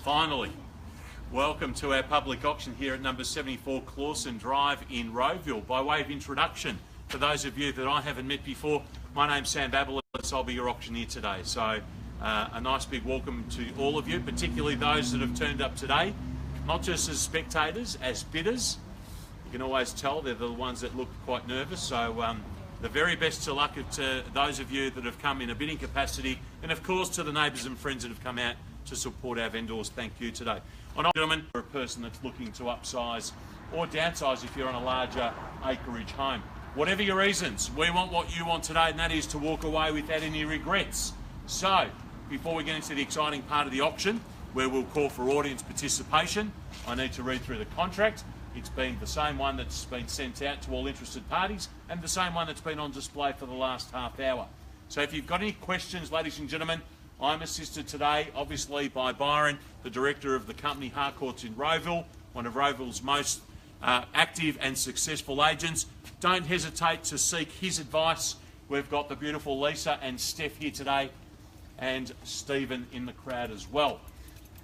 Finally, welcome to our public auction here at number 74 Clauscen Drive in Rowville. By way of introduction, for those of you that I haven't met before, my name's Sam Babbelis. I'll be your auctioneer today. So a nice big welcome to all of you, particularly those that have turned up today, not just as spectators, as bidders. You can always tell they're the ones that look quite nervous. So the very best of luck to those of you that have come in a bidding capacity, and of course to the neighbours and friends that have come out to support our vendors. Thank you today. Gentlemen, for a person that's looking to upsize or downsize if you're on a larger acreage home. Whatever your reasons, we want what you want today, and that is to walk away without any regrets. So, before we get into the exciting part of the auction, where we'll call for audience participation, I need to read through the contract. It's been the same one that's been sent out to all interested parties and the same one that's been on display for the last half hour. So if you've got any questions, ladies and gentlemen, I'm assisted today, obviously, by Byron, the director of the company Harcourts in Rowville, one of Rowville's most active and successful agents. Don't hesitate to seek his advice. We've got the beautiful Lisa and Steph here today, and Stephen in the crowd as well.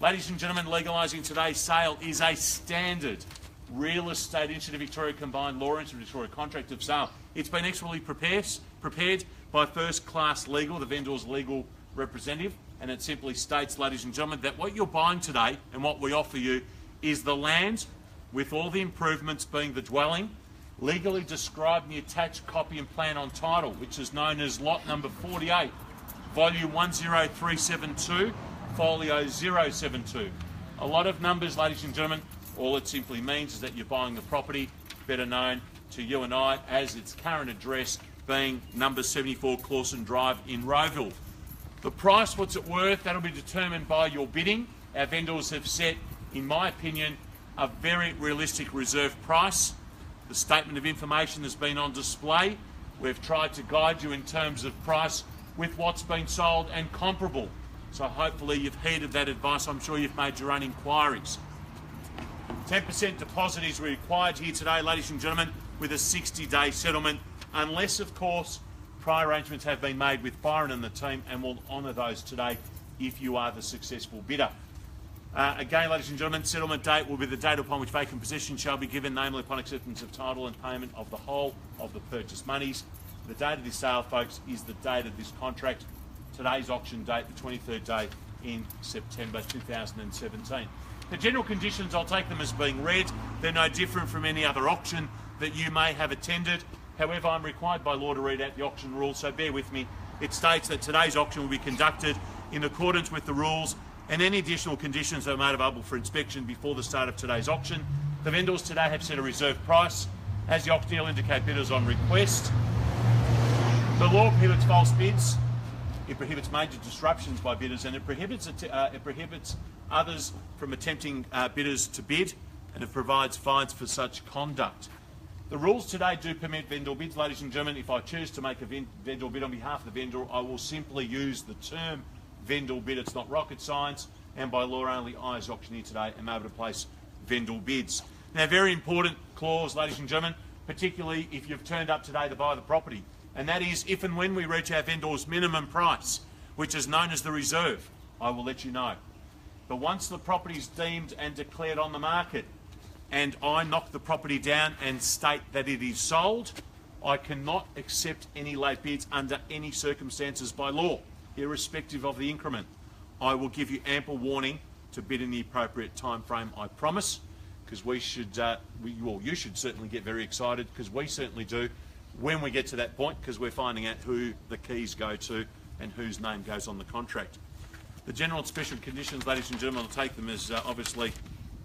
Ladies and gentlemen, legalising today's sale is a standard Real Estate Institute of Victoria Combined Law Institute of Victoria contract of sale. It's been excellently prepared by First Class Legal, the vendor's legal representative, and it simply states, ladies and gentlemen, that what you're buying today and what we offer you is the land with all the improvements being the dwelling, legally described in the attached copy and plan on title, which is known as lot number 48, volume 10372, folio 072. A lot of numbers, ladies and gentlemen. All it simply means is that you're buying the property, better known to you and I as its current address being number 74 Clauscen Drive in Rowville. The price, what's it worth, that'll be determined by your bidding. Our vendors have set, in my opinion, a very realistic reserve price. The statement of information has been on display. We've tried to guide you in terms of price with what's been sold and comparable. So hopefully you've heeded that advice. I'm sure you've made your own inquiries. 10% deposit is required here today, ladies and gentlemen, with a 60-day settlement, unless, of course, prior arrangements have been made with Byron and the team, and we'll honour those today if you are the successful bidder. Again, ladies and gentlemen, settlement date will be the date upon which vacant possession shall be given, namely upon acceptance of title and payment of the whole of the purchase monies. The date of this sale, folks, is the date of this contract. Today's auction date, the 23rd day in September 2017. The general conditions, I'll take them as being read. They're no different from any other auction that you may have attended. However, I'm required by law to read out the auction rules, so bear with me. It states that today's auction will be conducted in accordance with the rules and any additional conditions that are made available for inspection before the start of today's auction. The vendors today have set a reserve price. As the auctioneer will indicate bidders on request. The law prohibits false bids. It prohibits major disruptions by bidders, and it prohibits others from attempting bidders to bid, and it provides fines for such conduct. The rules today do permit vendor bids, ladies and gentlemen. If I choose to make a vendor bid on behalf of the vendor, I will simply use the term vendor bid. It's not rocket science, and by law only I, as auctioneer today, am able to place vendor bids. Now, very important clause, ladies and gentlemen, particularly if you've turned up today to buy the property, and that is if and when we reach our vendor's minimum price, which is known as the reserve, I will let you know. But once the property is deemed and declared on the market, and I knock the property down and state that it is sold, I cannot accept any late bids under any circumstances by law, irrespective of the increment. I will give you ample warning to bid in the appropriate time frame, I promise, because we should, you should certainly get very excited, because we certainly do when we get to that point, because we're finding out who the keys go to and whose name goes on the contract. The general and special conditions, ladies and gentlemen, I'll take them as obviously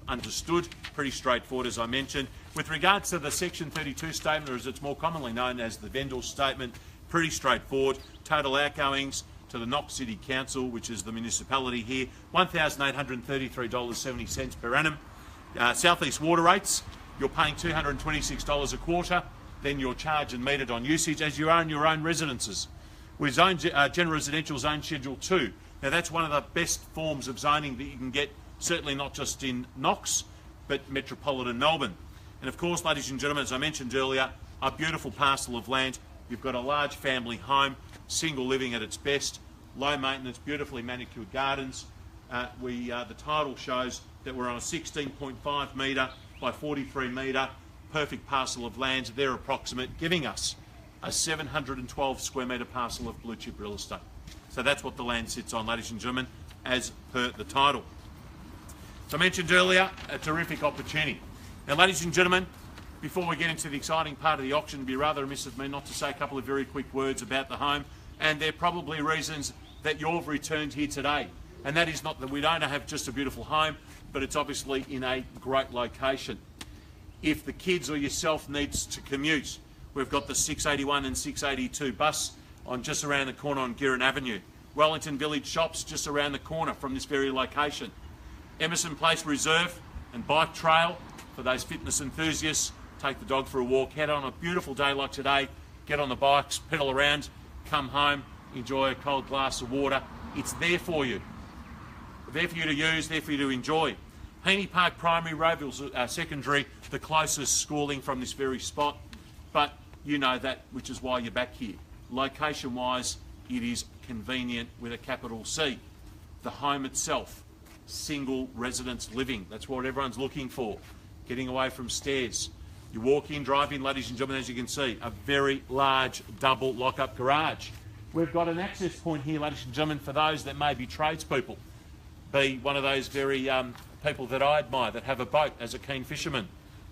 understood, pretty straightforward as I mentioned. With regards to the Section 32 statement, or as it's more commonly known as the vendor's statement, pretty straightforward. Total outgoings to the Knox City Council, which is the municipality here, $1,833.70 per annum. South East water rates, you're paying $226 a quarter, then you're charged and metered on usage as you are in your own residences. With general residential zone schedule 2. Now that's one of the best forms of zoning that you can get, certainly not just in Knox, but metropolitan Melbourne. And of course, ladies and gentlemen, as I mentioned earlier, a beautiful parcel of land. You've got a large family home, single living at its best, low maintenance, beautifully manicured gardens, the title shows that we're on a 16.5 metre by 43 metre perfect parcel of land. They're approximate, giving us a 712 square metre parcel of blue chip real estate. So that's what the land sits on, ladies and gentlemen, as per the title. So I mentioned earlier, a terrific opportunity. Now, ladies and gentlemen, before we get into the exciting part of the auction, it'd be rather remiss of me not to say a couple of very quick words about the home, and they're probably reasons that you've returned here today. And that is not that we don't have just a beautiful home, but it's obviously in a great location. If the kids or yourself needs to commute, we've got the 681 and 682 bus on just around the corner on Girran Avenue. Wellington Village Shops just around the corner from this very location. Emerson Place Reserve and bike trail for those fitness enthusiasts. Take the dog for a walk, head on a beautiful day like today, get on the bikes, pedal around, come home, enjoy a cold glass of water. It's there for you. There for you to use, there for you to enjoy. Heaney Park Primary, Rowville Secondary, the closest schooling from this very spot. But you know that, which is why you're back here. Location-wise, it is convenient with a capital C. The home itself, single residence living. That's what everyone's looking for. Getting away from stairs. You walk in, drive in, ladies and gentlemen, as you can see, a very large double lock-up garage. We've got an access point here, ladies and gentlemen, for those that may be tradespeople. Be one of those very people that I admire, that have a boat as a keen fisherman.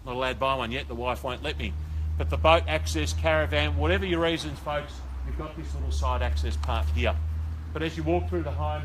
Not allowed to buy one yet, the wife won't let me. But the boat access, caravan, whatever your reasons, folks, you've got this little side access part here. But as you walk through the home,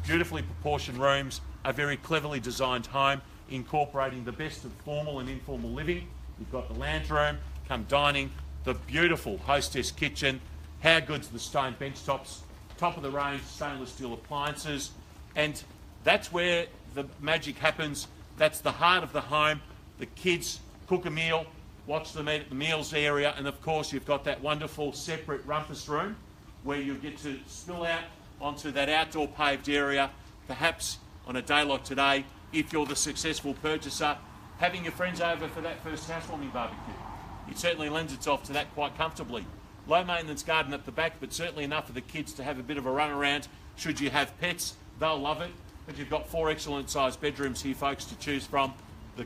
beautifully proportioned rooms, a very cleverly designed home, incorporating the best of formal and informal living. You've got the lounge room, come dining, the beautiful hostess kitchen, how good's the stone bench tops, top of the range stainless steel appliances, and that's where the magic happens. That's the heart of the home. The kids cook a meal, watch them eat at the meals area, and of course you've got that wonderful separate rumpus room where you get to spill out onto that outdoor paved area, perhaps on a day like today, if you're the successful purchaser, having your friends over for that first housewarming barbecue. It certainly lends itself to that quite comfortably. Low maintenance garden at the back, but certainly enough for the kids to have a bit of a run around. Should you have pets, they'll love it. But you've got 4 excellent sized bedrooms here, folks, to choose from,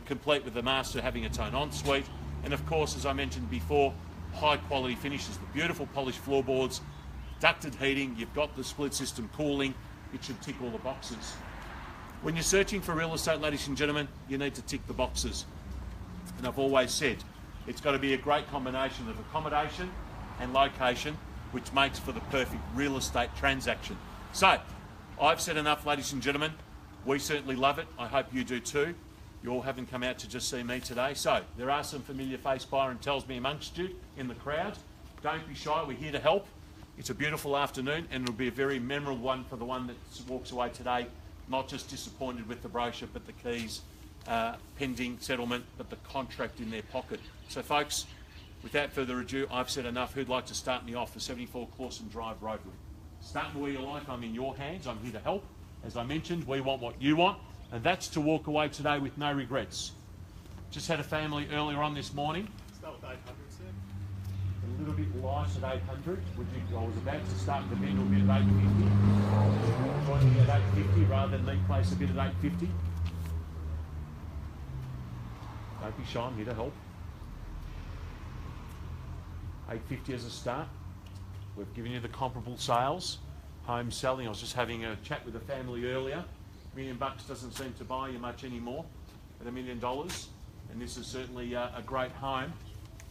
complete with the master having its own ensuite. And of course, as I mentioned before, high quality finishes, the beautiful polished floorboards, ducted heating, you've got the split system cooling. It should tick all the boxes. When you're searching for real estate, ladies and gentlemen, you need to tick the boxes. And I've always said, it's got to be a great combination of accommodation and location, which makes for the perfect real estate transaction. So, I've said enough, ladies and gentlemen. We certainly love it. I hope you do too. You all haven't come out to just see me today. So, there are some familiar face Byron tells me amongst you in the crowd. Don't be shy, we're here to help. It's a beautiful afternoon, and it'll be a very memorable one for the one that walks away today, not just disappointed with the brochure, but the keys, pending settlement, but the contract in their pocket. So folks, without further ado, I've said enough. Who'd like to start me off for 74 Clauscen Drive, Rowville? Start me where you like. I'm in your hands. I'm here to help. As I mentioned, we want what you want, and that's to walk away today with no regrets. Just had a family earlier on this morning. Start with 800, sir. A little bit light at 800. I was about to start the bend a bit at 850. Joining me at 850 rather than me place a bit at 850. Don't be shy, I'm here to help. 850 as a start. We've given you the comparable sales. Home selling, I was just having a chat with a family earlier. $1 million doesn't seem to buy you much anymore at $1 million. And this is certainly a great home.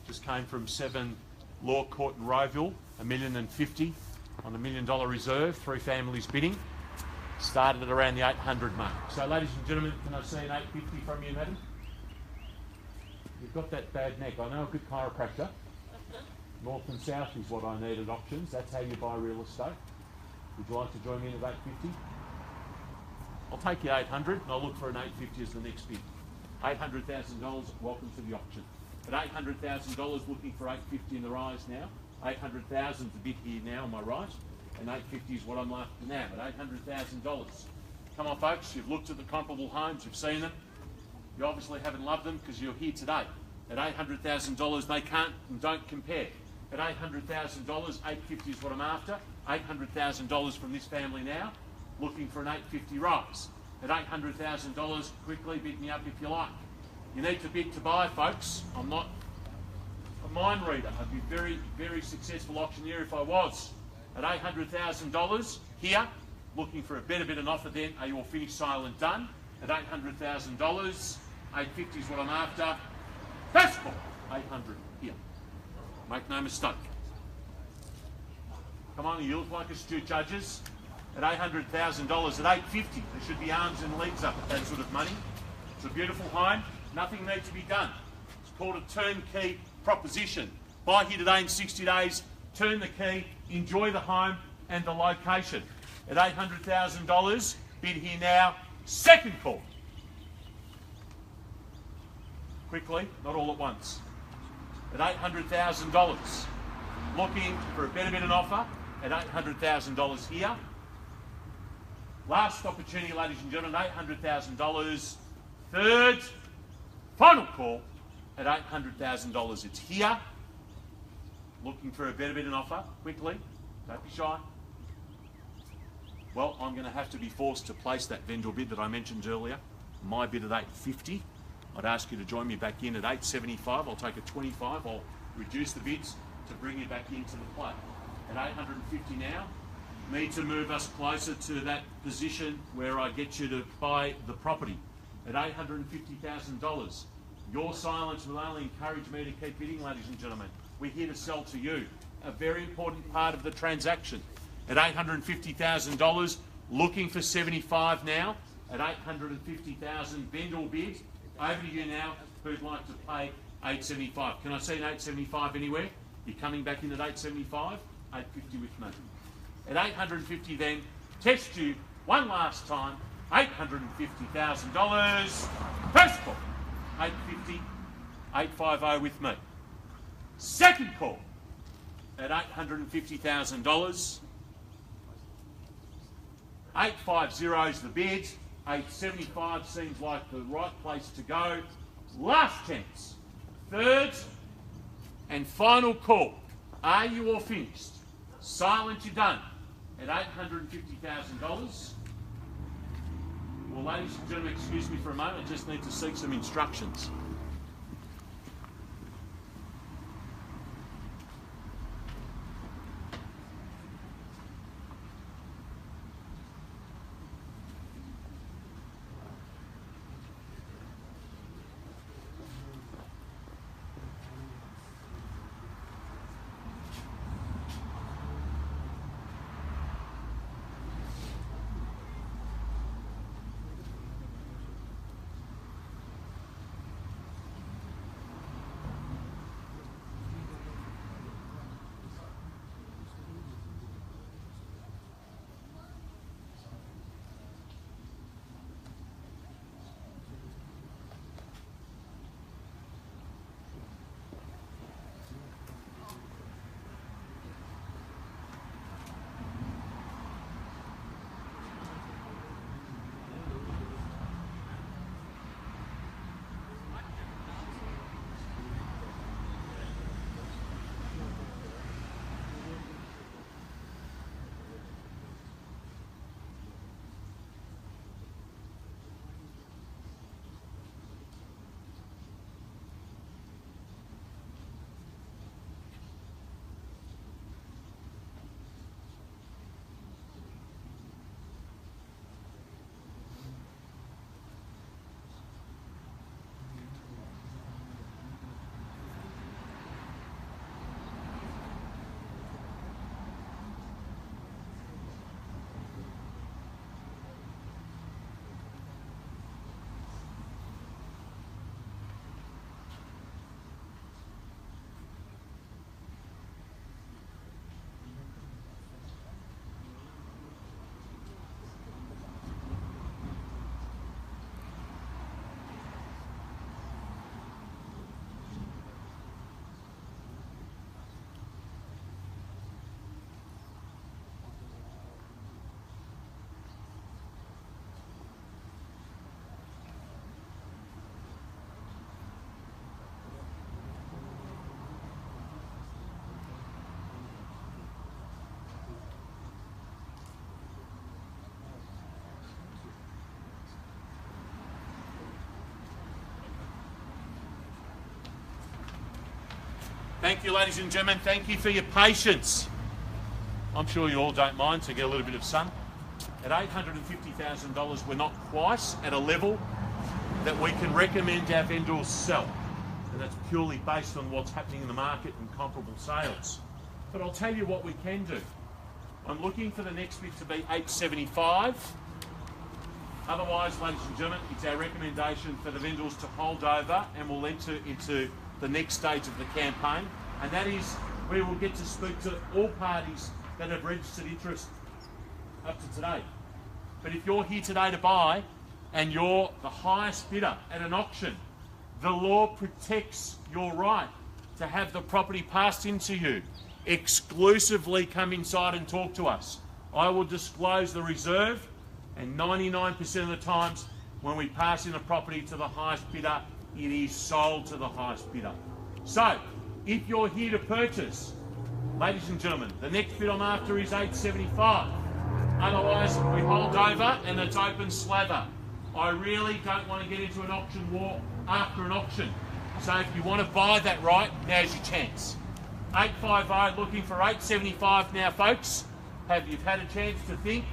Just came from 7 Law Court in Rowville, $1,050,000 on $1 million reserve, 3 families bidding. Started at around the 800 mark. So ladies and gentlemen, can I see an 850 from you, madam? You've got that bad neck. I know a good chiropractor. North and south is what I need at auctions. That's how you buy real estate. Would you like to join me in at 850? I'll take you 800 and I'll look for an 850 as the next bid. $800,000, welcome to the auction. At $800,000, looking for 850 in the rise now. 800,000 the bid here now, am I right? And 850 is what I'm after now, at $800,000. Come on folks, you've looked at the comparable homes, you've seen them. You obviously haven't loved them because you're here today. At $800,000, they can't and don't compare. At $800,000, 850 is what I'm after. $800,000 from this family now. looking for an 850 rise. At $800,000, quickly bid me up if you like. You need to bid to buy, folks. I'm not a mind reader. I'd be very, very successful auctioneer if I was. At $800,000 here, looking for a better bid and offer then. Are you all finished, silent, done? At $800,000, 850 is what I'm after. That's cool. 800 here. Make no mistake. Come on, you look like astute judges. At $800,000, at 850, there should be arms and legs up at that sort of money. It's a beautiful home. Nothing needs to be done. It's called a turnkey proposition. Buy here today in 60 days, turn the key, enjoy the home and the location. At $800,000, bid here now, second call. Quickly, not all at once. At $800,000, looking for a better bid and offer at $800,000 here. Last opportunity, ladies and gentlemen, $800,000. Third, final call at $800,000. It's here. Looking for a better bid and offer. Quickly, don't be shy. Well, I'm going to have to be forced to place that vendor bid that I mentioned earlier. My bid at $850. I'd ask you to join me back in at $875. I'll take a 25. I'll reduce the bids to bring you back into the play. At $850 now, need to move us closer to that position where I get you to buy the property. At $850,000, your silence will only encourage me to keep bidding, ladies and gentlemen. We're here to sell to you. A very important part of the transaction. At $850,000, looking for 75 now. At $850,000, vendor bid. Over to you now, who'd like to pay $875. Can I see an $875 anywhere? You're coming back in at $875? $850 with me. At $850 then, test you one last time, $850,000. First call, $850, $850 with me. Second call, at $850,000. $850 is the bid. $875 seems like the right place to go. Last chance. Third and final call. Are you all finished? Silent, you're done. At $850,000. Well, ladies and gentlemen, excuse me for a moment. I just need to seek some instructions. Thank you, ladies and gentlemen. Thank you for your patience. I'm sure you all don't mind to get a little bit of sun. At $850,000, we're not quite at a level that we can recommend our vendors sell. And that's purely based on what's happening in the market and comparable sales. But I'll tell you what we can do. I'm looking for the next bid to be $875. Otherwise, ladies and gentlemen, it's our recommendation for the vendors to hold over, and we'll enter into the next stage of the campaign, and that is we will get to speak to all parties that have registered interest up to today. But if you're here today to buy and you're the highest bidder at an auction, the law protects your right to have the property passed into you. Exclusively come inside and talk to us. I will disclose the reserve, and 99% of the times when we pass in a property to the highest bidder, it is sold to the highest bidder. So, if you're here to purchase, ladies and gentlemen, the next bid I'm after is $875. Otherwise, we hold over and it's open slather. I really don't want to get into an auction war after an auction. So if you want to buy that right, now's your chance. 850, looking for 875 now, folks. You've had a chance to think,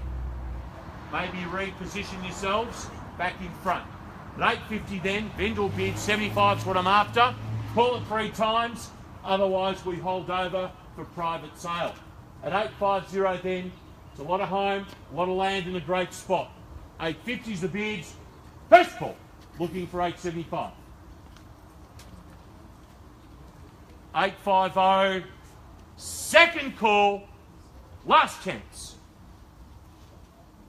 maybe reposition yourselves back in front. At 850 then, vendor bid, 75 is what I'm after. Call it 3 times, otherwise we hold over for private sale. At 850 then, it's a lot of home, a lot of land in a great spot. 850 is the bids. First call, looking for 875. 850, second call, last chance.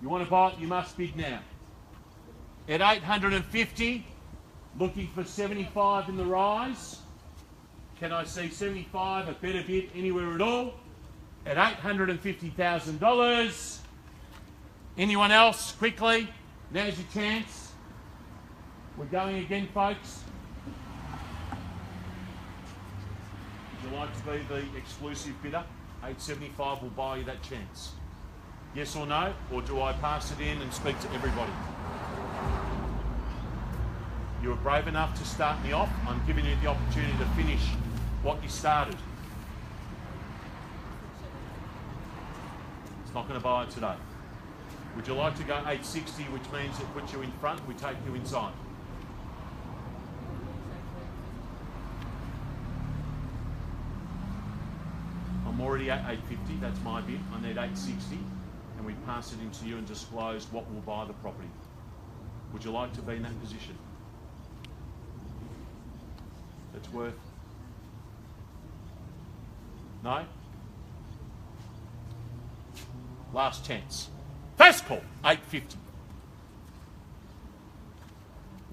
You want to buy it, you must bid now. At 850, looking for 75 in the rise. Can I see 75, a better bid anywhere at all? At $850,000. Anyone else, quickly? Now's your chance. We're going again, folks. Would you like to be the exclusive bidder? 875 will buy you that chance. Yes or no? Or do I pass it in and speak to everybody? You were brave enough to start me off. I'm giving you the opportunity to finish what you started. It's not going to buy it today. Would you like to go 860, which means it puts you in front, we take you inside? I'm already at 850, that's my bid. I need 860, and we pass it into you and disclose what will buy the property. Would you like to be in that position? That's worth... No? Last chance. First call, 850.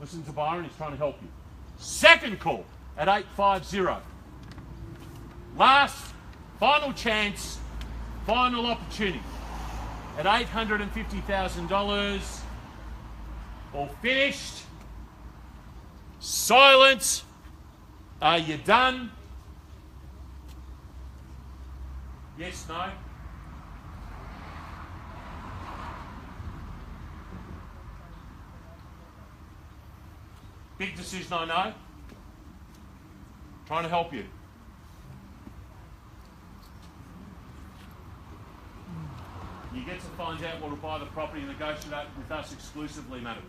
Listen to Byron, he's trying to help you. Second call at 850. Last, final chance, final opportunity. At $850,000, all finished. Silence. Are you done? Yes, no? Big decision, I know. Trying to help you. You get to find out what will buy the property and negotiate with us exclusively, madam.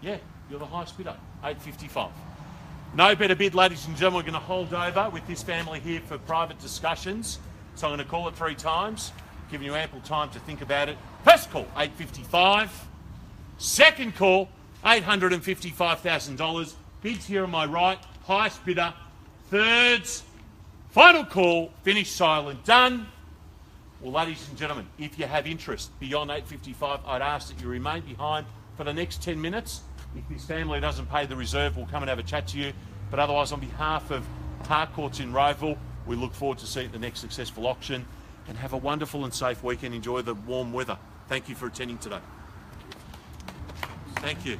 Yeah, you're the highest bidder, 855. No better bid, ladies and gentlemen. We're going to hold over with this family here for private discussions. So I'm going to call it 3 times, giving you ample time to think about it. First call, 855. Second call, $855,000. Bids here on my right, highest bidder. Thirds, final call, finish, silent, done. Well, ladies and gentlemen, if you have interest beyond 855, I'd ask that you remain behind for the next 10 minutes. If this family doesn't pay the reserve, we'll come and have a chat to you. But otherwise, on behalf of Harcourts in Rowville, we look forward to seeing the next successful auction, and have a wonderful and safe weekend. Enjoy the warm weather. Thank you for attending today. Thank you.